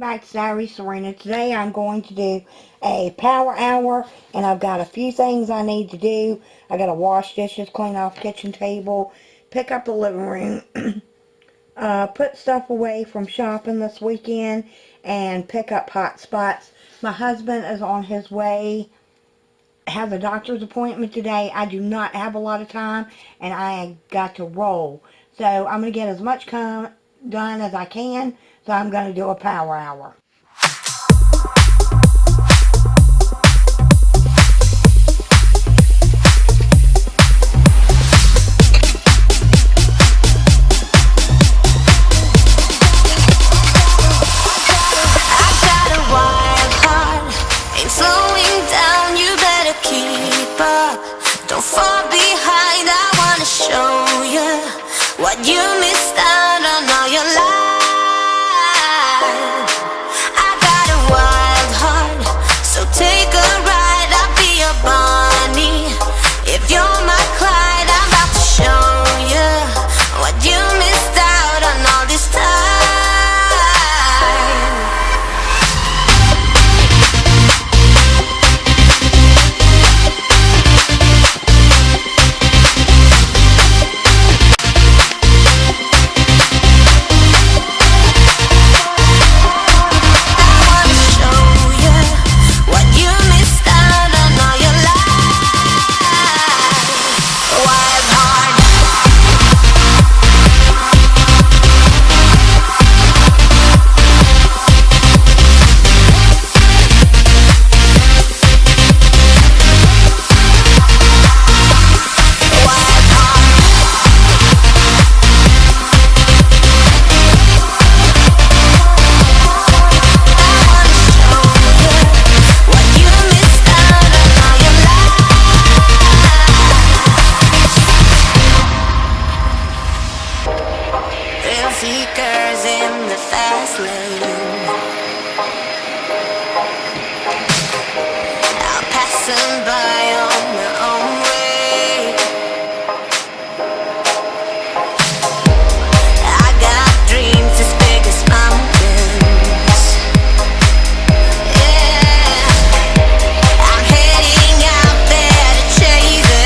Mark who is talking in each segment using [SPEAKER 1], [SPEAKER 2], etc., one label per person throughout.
[SPEAKER 1] Back to Savvy Serena. Today I'm going to do a power hour, and I've got a few things I need to do. I got to wash dishes, clean off the kitchen table, pick up the living room, put stuff away from shopping this weekend, and pick up hot spots. My husband is on his way, has a doctor's appointment today. I do not have a lot of time, and I got to roll. So I'm going to get as much done as I can. So I'm going to do a power hour.
[SPEAKER 2] Don't fall behind, I wanna show you what you missed out on all your life. I got a wild heart, so take a ride, I'll be your Bonnie. If you're my Clyde, I'm about to show you what you missed out on all this time. Seekers in the fast lane, I'll pass them by on their own way. I got dreams as big as mountains. Yeah, I'm heading out there to chase it.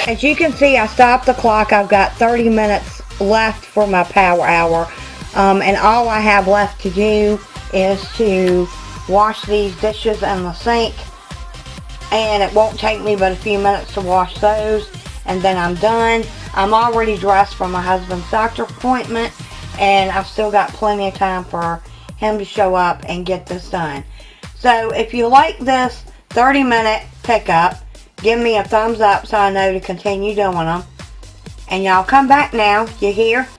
[SPEAKER 1] As you can see, I stopped the clock. I've got 30 minutes left for my power hour. And all I have left to do is to wash these dishes in the sink. And it won't take me but a few minutes to wash those. And then I'm done. I'm already dressed for my husband's doctor appointment. And I've still got plenty of time for him to show up and get this done. So if you like this 30-minute pickup, give me a thumbs up so I know to continue doing them. And y'all come back now. You hear?